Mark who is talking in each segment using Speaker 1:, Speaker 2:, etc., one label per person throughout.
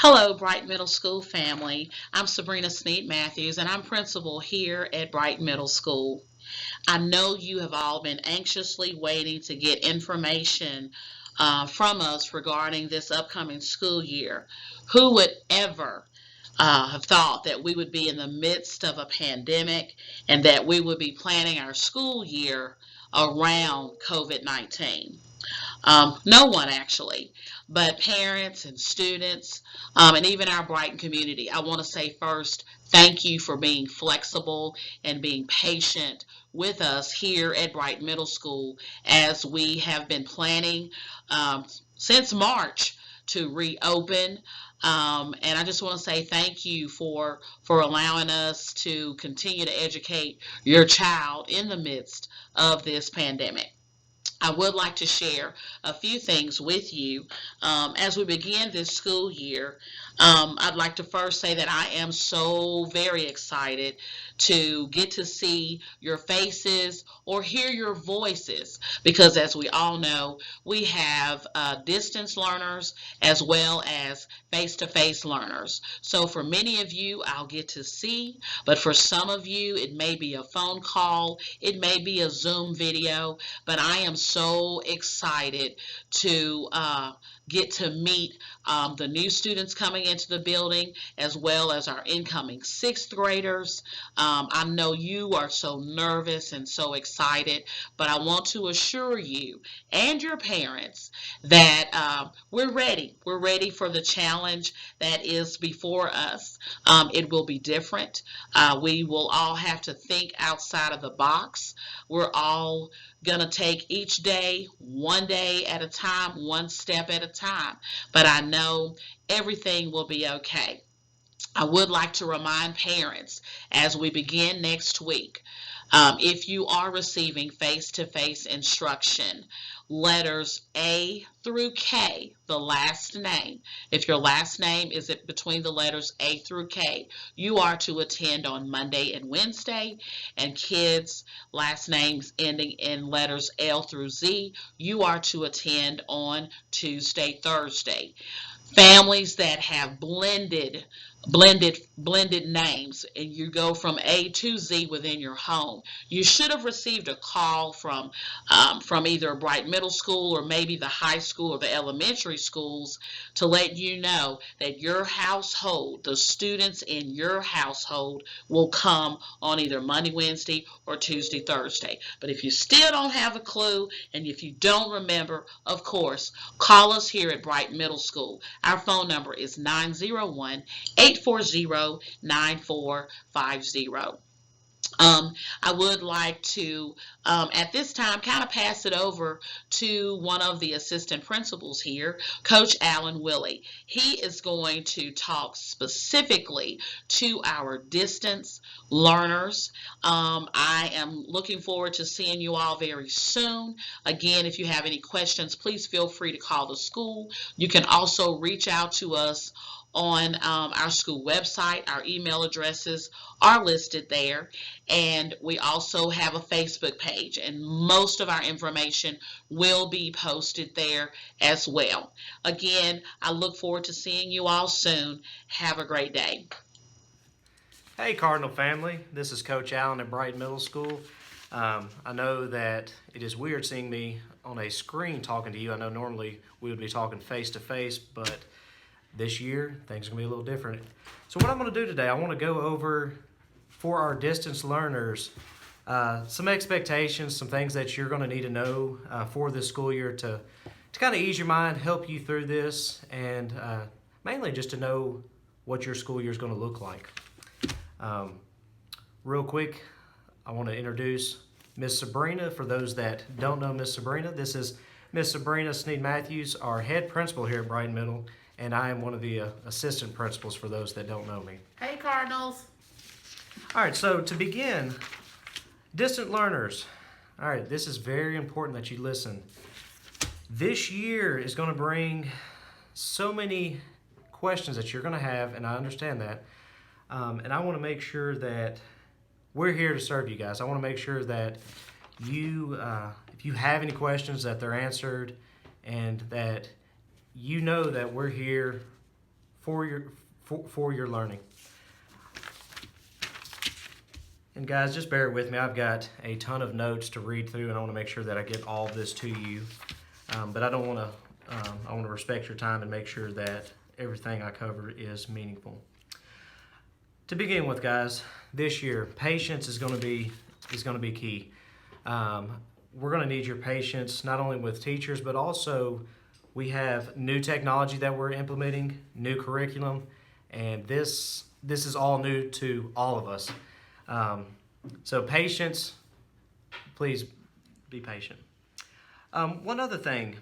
Speaker 1: Hello, Bright Middle School family. I'm Sabrina Sneed Matthews, and I'm principal here at Bright Middle School. I know you have all been anxiously waiting to get information from us regarding this upcoming school year. Who would ever have thought that we would be in the midst of a pandemic and that we would be planning our school year around COVID 19? No one actually, but parents and students, and even our Brighton community. I want to say first, thank you for being flexible and being patient with us here at Brighton Middle School as we have been planning since March to reopen. And I just want to say thank you for allowing us to continue to educate your child in the midst of this pandemic. I would like to share a few things with you as we begin this school year. I'd like to first say that I am so very excited to get to see your faces or hear your voices because, as we all know, we have distance learners as well as face to face learners. So, for many of you, I'll get to see, but for some of you, it may be a phone call, it may be a Zoom video, but I am so excited to get to meet the new students coming into the building as well as our incoming sixth graders. I know you are so nervous and so excited, but I want to assure you and your parents that we're ready. We're ready for the challenge that is before us. It will be different. We will all have to think outside of the box. We're all going to take each day, one day at a time, one step at a time. But I know everything will be okay. I would like to remind parents as we begin next week, if you are receiving face-to-face instruction, letters A through K, the last name. If your last name is between the letters A through K, you are to attend on Monday and Wednesday. And kids' last names ending in letters L through Z, you are to attend on Tuesday, Thursday. Families that have blended names and you go from A to Z within your home. You should have received a call from either Bright Middle School or maybe the high school or the elementary schools to let you know that your household, the students in your household, will come on either Monday, Wednesday, or Tuesday, Thursday. But if you still don't have a clue and if you don't remember, of course, call us here at Bright Middle School. Our phone number is 901 840 9450. I would like to, at this time, kind of pass it over to one of the assistant principals here, Coach Alan Willie. He is going to talk specifically to our distance learners. I am looking forward to seeing you all very soon. Again, if you have any questions, please feel free to call the school. You can also reach out to us on our school website. Our email addresses are listed there, and we also have a Facebook page, and most of our information will be posted there as well. Again, I look forward to seeing you all soon. Have a great day.
Speaker 2: Hey, Cardinal family. This is Coach Allen at Bright Middle School. I know that it is weird seeing me on a screen talking to you. I know normally we would be talking face to face, but this year things are going to be a little different. So, what I'm going to do today, I want to go over for our distance learners some expectations, some things that you're going to need to know for this school year to kind of ease your mind, help you through this, and mainly just to know what your school year is going to look like. Real quick, I want to introduce Miss Sabrina. For those that don't know Miss Sabrina, this is Miss Sabrina Sneed Matthews, our head principal here at Brighton Middle, and I am one of the assistant principals for those that don't know me.
Speaker 1: Hey, Cardinals.
Speaker 2: All right, so to begin, distant learners. All right, this is very important that you listen. This year is going to bring so many questions that you're going to have, and I understand that. And I want to make sure that we're here to serve you guys. I want to make sure that you, if you have any questions, that they're answered, and that you know that we're here for your learning. And guys, just bear with me. I've got a ton of notes to read through, and I want to make sure that I get all of this to you. But I don't want to. I want to respect your time and make sure that everything I cover is meaningful. To begin with, guys, this year patience is going to be key. We're going to need your patience not only with teachers, but also we have new technology that we're implementing, new curriculum, and this is all new to all of us. So patience, please be patient. One other thing,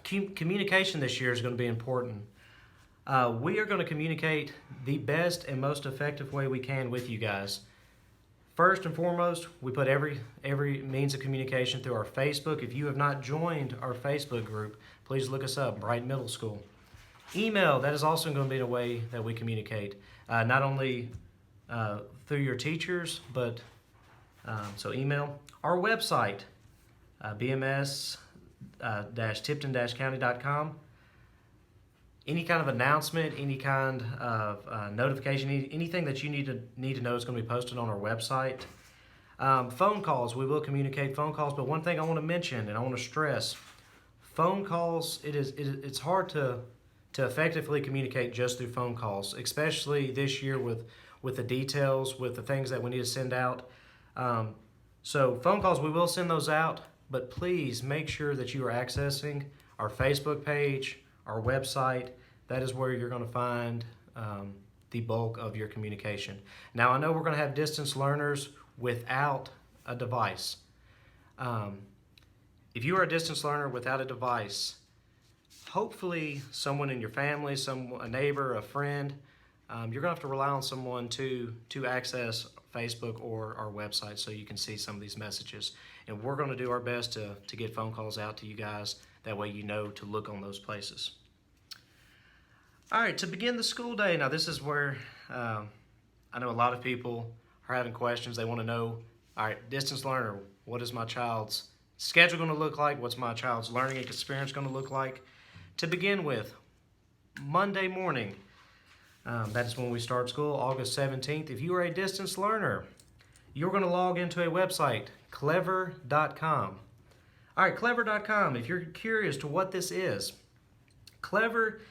Speaker 2: communication this year is going to be important. We are going to communicate the best and most effective way we can with you guys. First and foremost, we put every means of communication through our Facebook. If you have not joined our Facebook group, please look us up, Bright Middle School. Email, that is also going to be the way that we communicate, not only through your teachers, but so email. Our website, BMS-Tipton-County.com. Any kind of announcement, any kind of notification, anything that you need to know is going to be posted on our website. Phone calls, we will communicate phone calls, but one thing I want to mention and I want to stress, phone calls, it's hard to effectively communicate just through phone calls, especially this year with the details, with the things that we need to send out. So phone calls, we will send those out, but please make sure that you are accessing our Facebook page, our website. That is where you're going to find the bulk of your communication. Now, I know we're going to have distance learners without a device. If you are a distance learner without a device, hopefully someone in your family, a neighbor, a friend, you're going to have to rely on someone to access Facebook or our website so you can see some of these messages. And we're going to do our best to get phone calls out to you guys. That way you know to look on those places. All right, to begin the school day, now this is where I know a lot of people are having questions. They want to know, all right, distance learner, what is my child's schedule going to look like? What's my child's learning experience going to look like? To begin with, Monday morning, that is when we start school, August 17th. If you are a distance learner, you're going to log into a website, clever.com. All right, clever.com, if you're curious to what this is, Clever,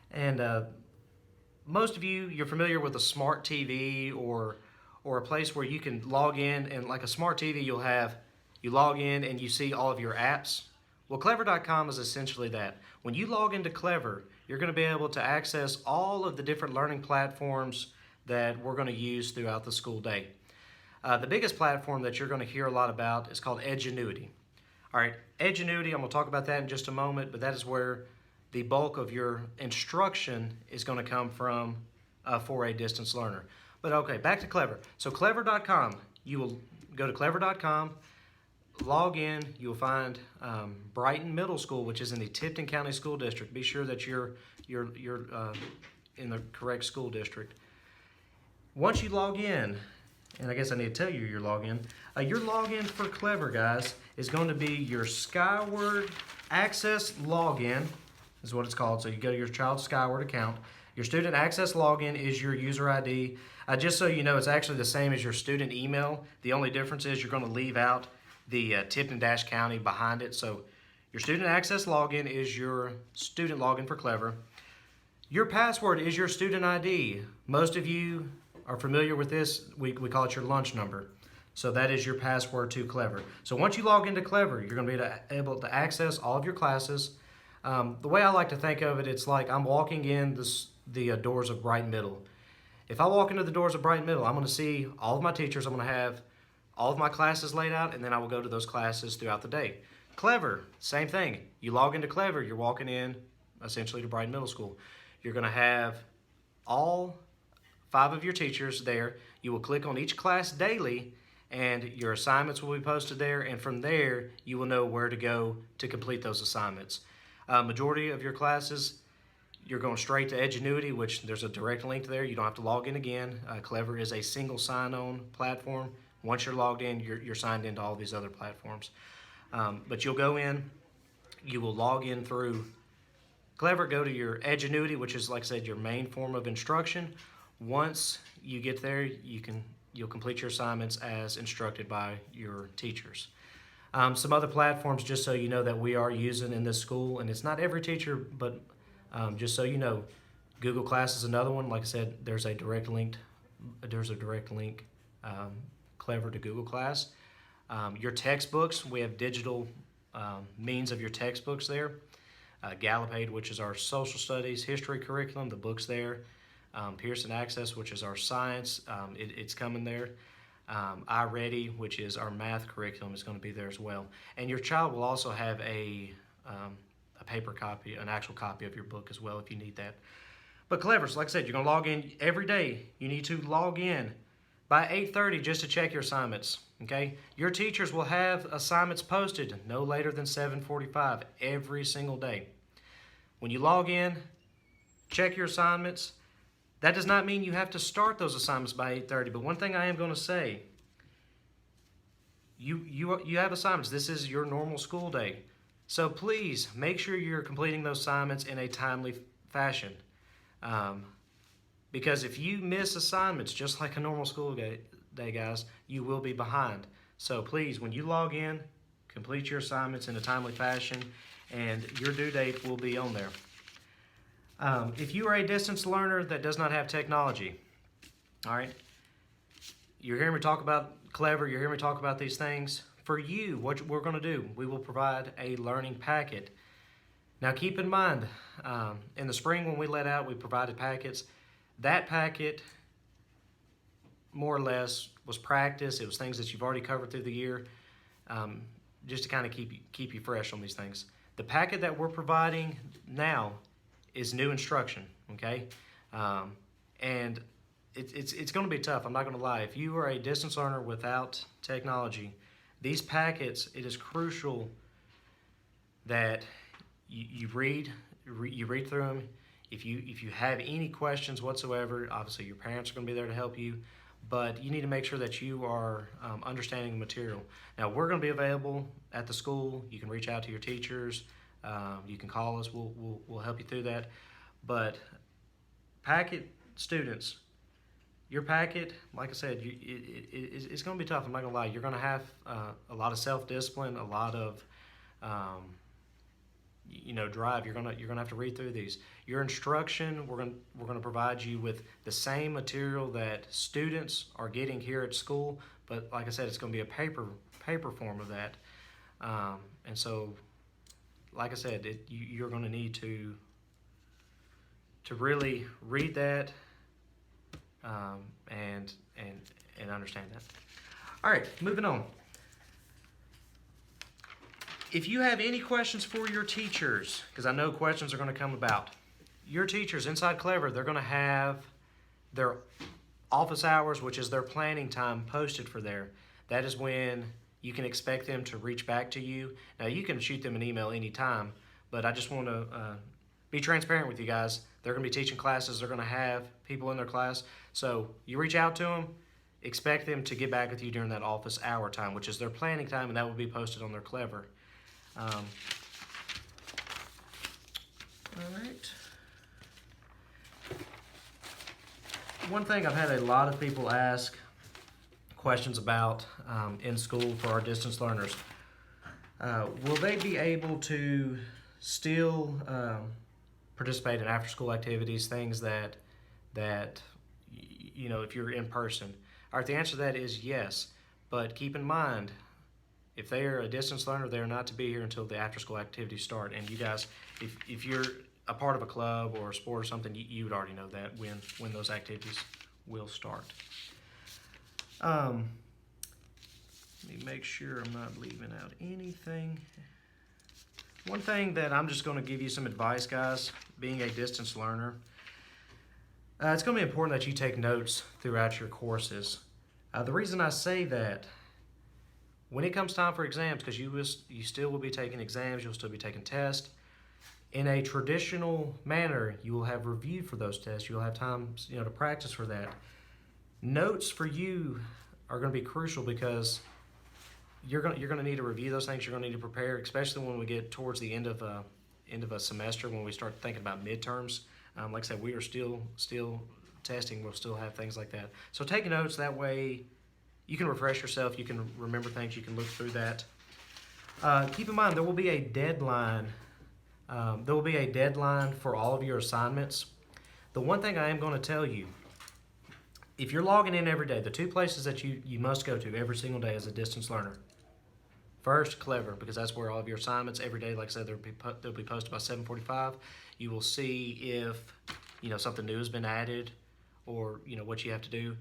Speaker 2: and most of you're familiar with a smart TV or a place where you can log in, and like a smart TV, you log in and you see all of your apps. Well, clever.com is essentially that. When you log into Clever, you're going to be able to access all of the different learning platforms that we're going to use throughout the school day. The biggest platform that you're going to hear a lot about is called Edgenuity. All right, Edgenuity, I'm going to talk about that in just a moment, but that is where the bulk of your instruction is going to come from for a distance learner. But okay, back to Clever. So clever.com, you will go to clever.com, log in, you'll find Brighton Middle School, which is in the Tipton County School District. Be sure that you're in the correct school district. Once you log in, and I guess I need to tell you your login for Clever, guys, is going to be your Skyward Access login, is what it's called. So you go to your child's Skyward account. Your student access login is your user ID. Just so you know, it's actually the same as your student email. The only difference is you're going to leave out the Tipton-County behind it. So your student access login is your student login for Clever. Your password is your student ID. Most of you are familiar with this. We call it your lunch number. So that is your password to Clever. So once you log into Clever, you're going to be able to access all of your classes. The way I like to think of it, it's like I'm walking in the doors of Brighton Middle. If I walk into the doors of Brighton Middle, I'm going to see all of my teachers. I'm going to have all of my classes laid out, and then I will go to those classes throughout the day. Clever, same thing. You log into Clever, you're walking in essentially to Brighton Middle School. You're going to have all 5 of your teachers there. You will click on each class daily, and your assignments will be posted there, and from there you will know where to go to complete those assignments. Majority of your classes, you're going straight to Edgenuity, which there's a direct link there. You don't have to log in again. Clever is a single sign-on platform. Once you're logged in, you're signed into all these other platforms. But you'll go in, you will log in through Clever, go to your Edgenuity, which is, like I said, your main form of instruction. Once you get there, you'll complete your assignments as instructed by your teachers. Some other platforms, just so you know, that we are using in this school, and it's not every teacher, but just so you know, Google Class is another one. Like I said, there's a direct link. Clever to Google Class. Your textbooks, we have digital means of your textbooks there. Gallopade, which is our social studies, history curriculum, the books there. Pearson Access, which is our science, it's coming there. iReady, which is our math curriculum, is going to be there as well. And your child will also have a paper copy, an actual copy of your book as well if you need that. But Clever, so like I said, you're going to log in every day. You need to log in by 8:30 just to check your assignments. Okay? Your teachers will have assignments posted no later than 7:45 every single day. When you log in, check your assignments. That does not mean you have to start those assignments by 8:30. But one thing I am going to say, you have assignments. This is your normal school day. So please make sure you're completing those assignments in a timely fashion. Because if you miss assignments just like a normal school day, guys, you will be behind. So please, when you log in, complete your assignments in a timely fashion, and your due date will be on there. If you are a distance learner that does not have technology, all right, you're hearing me talk about Clever, you're hearing me talk about these things. For you, what we're going to do, we will provide a learning packet. Now keep in mind, in the spring when we let out, we provided packets. That packet, more or less, was practice. It was things that you've already covered through the year, just to kind of keep you fresh on these things. The packet that we're providing now is new instruction, okay? And it's going to be tough, I'm not going to lie. If you are a distance learner without technology, these packets, it is crucial that you read through them. If you have any questions whatsoever, obviously your parents are going to be there to help you, but you need to make sure that you are understanding the material. Now, we're going to be available at the school. You can reach out to your teachers. You can call us. We'll help you through that. But packet students, your packet, like I said, it's going to be tough. I'm not going to lie. You're going to have a lot of self-discipline, a lot of drive. You're gonna have to read through these. Your instruction, we're gonna provide you with the same material that students are getting here at school, but like I said, it's gonna be a paper form of that. And so, like I said, you're gonna need to really read that and understand that. All right, moving on. If you have any questions for your teachers, because I know questions are going to come about, your teachers inside Clever, they're going to have their office hours, which is their planning time, posted for there. That is when you can expect them to reach back to you. Now, you can shoot them an email anytime, but I just want to be transparent with you guys. They're going to be teaching classes. They're going to have people in their class. So you reach out to them, expect them to get back with you during that office hour time, which is their planning time, and that will be posted on their Clever. All right. One thing I've had a lot of people ask questions about in school for our distance learners. Will they be able to still participate in after-school activities, things that if you're in person? All right, the answer to that is yes, but keep in mind, if they are a distance learner, they are not to be here until the after-school activities start. And you guys, if you're a part of a club or a sport or something, you would already know that when those activities will start. Let me make sure I'm not leaving out anything. One thing that I'm just going to give you some advice, guys, being a distance learner, it's going to be important that you take notes throughout your courses. The reason I say that, when it comes time for exams, because you still will be taking exams, you'll still be taking tests, in a traditional manner, you will have review for those tests. You'll have time, to practice for that. Notes for you are going to be crucial because you're going to need to review those things. You're going to need to prepare, especially when we get towards the end of end of a semester when we start thinking about midterms. Like I said, we are still testing. We'll still have things like that. So take notes, that way you can refresh yourself, you can remember things, you can look through that. Keep in mind there will be a deadline. There will be a deadline for all of your assignments. The one thing I am going to tell you, if you're logging in every day, the two places that you must go to every single day as a distance learner. First, Clever, because that's where all of your assignments every day, like I said, they'll be posted by 7:45. You will see if something new has been added, or what you have to do.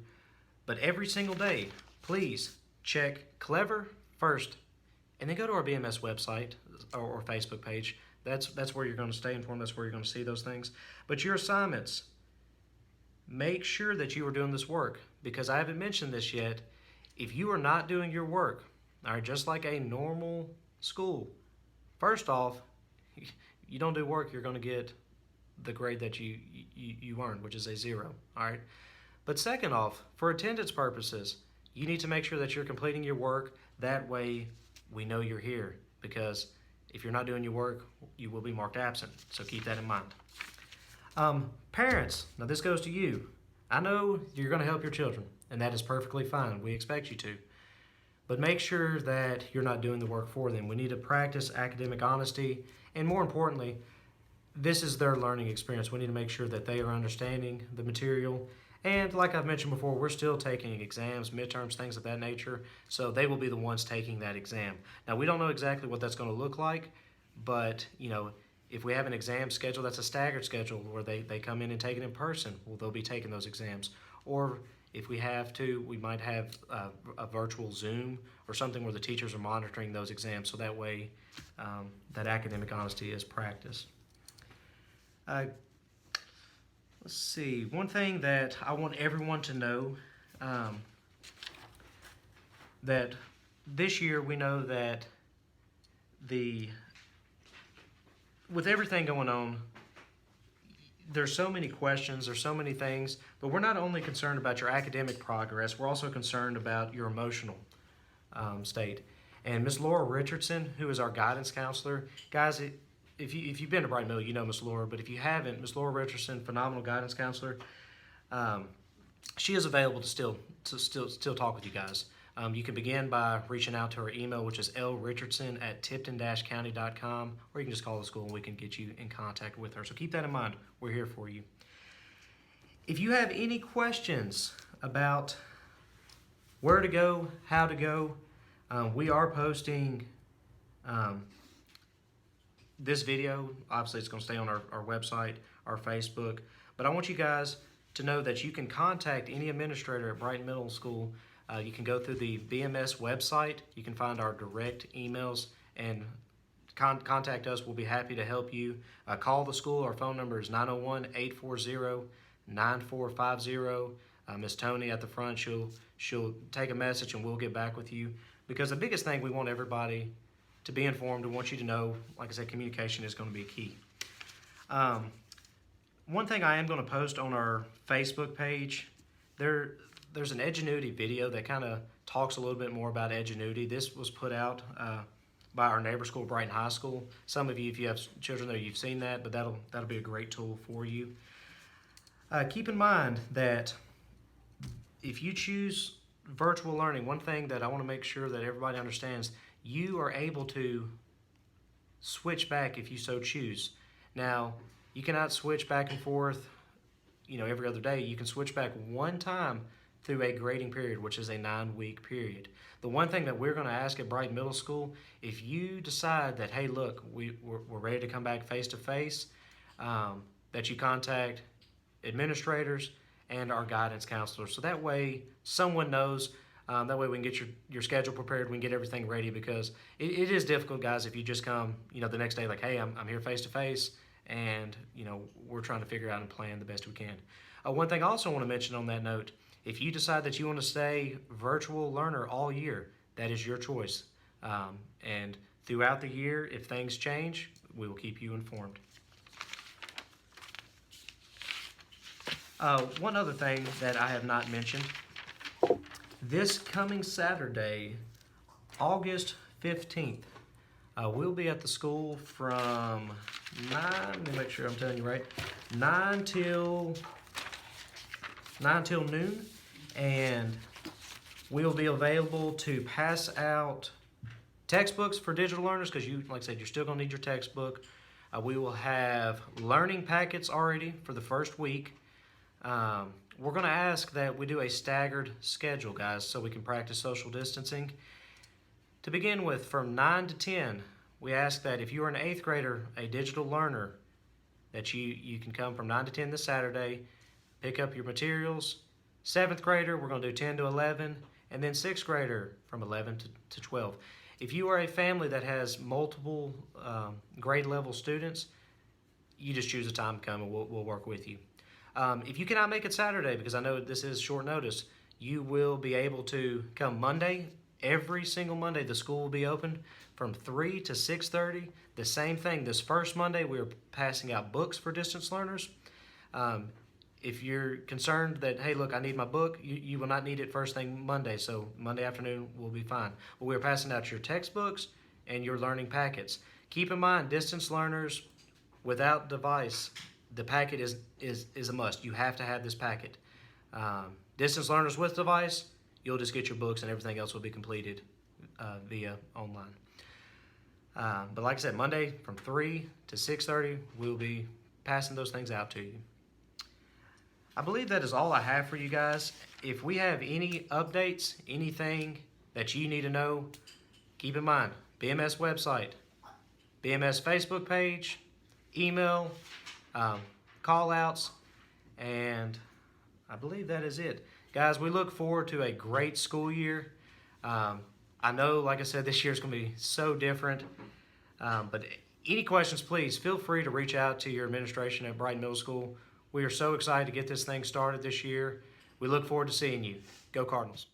Speaker 2: But every single day, please check Clever first, and then go to our BMS website or Facebook page. That's where you're going to stay informed. That's where you're going to see those things. But your assignments, make sure that you are doing this work, because I haven't mentioned this yet. If you are not doing your work, all right, just like a normal school, first off, you don't do work, you're going to get the grade that you earned, which is a 0. All right. But second off, for attendance purposes, you need to make sure that you're completing your work. That way, we know you're here, because if you're not doing your work, you will be marked absent. So keep that in mind. Parents, now this goes to you. I know you're going to help your children, and that is perfectly fine. We expect you to. But make sure that you're not doing the work for them. We need to practice academic honesty, and more importantly, this is their learning experience. We need to make sure that they are understanding the material. And like I've mentioned before, we're still taking exams, midterms, things of that nature, so they will be the ones taking that exam. Now, we don't know exactly what that's going to look like, but, if we have an exam schedule that's a staggered schedule where they come in and take it in person, well, they'll be taking those exams. Or if we have to, we might have a virtual Zoom or something where the teachers are monitoring those exams, so that way that academic honesty is practiced. Let's see, one thing that I want everyone to know, that this year we know that with everything going on, there's so many questions, there's so many things, but we're not only concerned about your academic progress, we're also concerned about your emotional state. And Miss Laura Richardson, who is our guidance counselor, guys, if you've been to Bright Middle, you know Miss Laura, but if you haven't, Miss Laura Richardson, phenomenal guidance counselor, she is available to still talk with you guys. You can begin by reaching out to her email, which is lrichardson@tipton-county.com, or you can just call the school and we can get you in contact with her. So keep that in mind. We're here for you. If you have any questions about where to go, how to go, we are posting this video. Obviously, it's going to stay on our website, our Facebook. But I want you guys to know that you can contact any administrator at Brighton Middle School. You can go through the BMS website. You can find our direct emails and contact us. We'll be happy to help you. Call the school. Our phone number is 901-840-9450. Miss Tony at the front, she'll take a message and we'll get back with you. Because the biggest thing, we want everybody to be informed. We want you to know, like I said, communication is going to be key. One thing I am going to post on our Facebook page, there's an Edgenuity video that kind of talks a little bit more about Edgenuity. This was put out by our neighbor school, Brighton High School. Some of you, if you have children there, you've seen that, but that'll be a great tool for you. Keep in mind that if you choose virtual learning, one thing that I want to make sure that everybody understands, you are able to switch back if you so choose. Now, you cannot switch back and forth, every other day. You can switch back one time through a grading period, which is a 9-week period. The one thing that we're going to ask at Brighton Middle School, if you decide that, hey, look, we're ready to come back face-to-face, that you contact administrators and our guidance counselors. So that way someone knows, that way we can get your schedule prepared, we can get everything ready, because it is difficult, guys, if you just come, the next day like, hey, I'm here face-to-face, and, we're trying to figure out and plan the best we can. One thing I also want to mention on that note, if you decide that you want to stay virtual learner all year, that is your choice. And throughout the year, if things change, we will keep you informed. One other thing that I have not mentioned, this coming Saturday, August 15th, we'll be at the school from let me make sure I'm telling you right, 9 till noon, and we'll be available to pass out textbooks for digital learners because you, like I said, you're still going to need your textbook. We will have learning packets already for the first week. We're going to ask that we do a staggered schedule, guys, so we can practice social distancing. To begin with, from 9 to 10, we ask that if you are an 8th grader, a digital learner, that you can come from 9 to 10 this Saturday, pick up your materials. 7th grader, we're going to do 10 to 11, and then 6th grader from 11 to 12. If you are a family that has multiple grade level students, you just choose a time to come and we'll work with you. If you cannot make it Saturday, because I know this is short notice, you will be able to come Monday. Every single Monday the school will be open from 3 to 6:30. The same thing, this first Monday we're passing out books for distance learners. If you're concerned that, hey, look, I need my book, you will not need it first thing Monday, so Monday afternoon will be fine. But we're passing out your textbooks and your learning packets. Keep in mind, distance learners without device, the packet is a must. You have to have this packet. Distance learners with device, you'll just get your books and everything else will be completed via online. But like I said, Monday from 3 to 6:30, we'll be passing those things out to you. I believe that is all I have for you guys. If we have any updates, anything that you need to know, keep in mind, BMS website, BMS Facebook page, email, call outs, and I believe that is it. Guys, we look forward to a great school year. I know, like I said, this year is going to be so different, but any questions, please feel free to reach out to your administration at Brighton Middle School. We are so excited to get this thing started this year. We look forward to seeing you. Go Cardinals.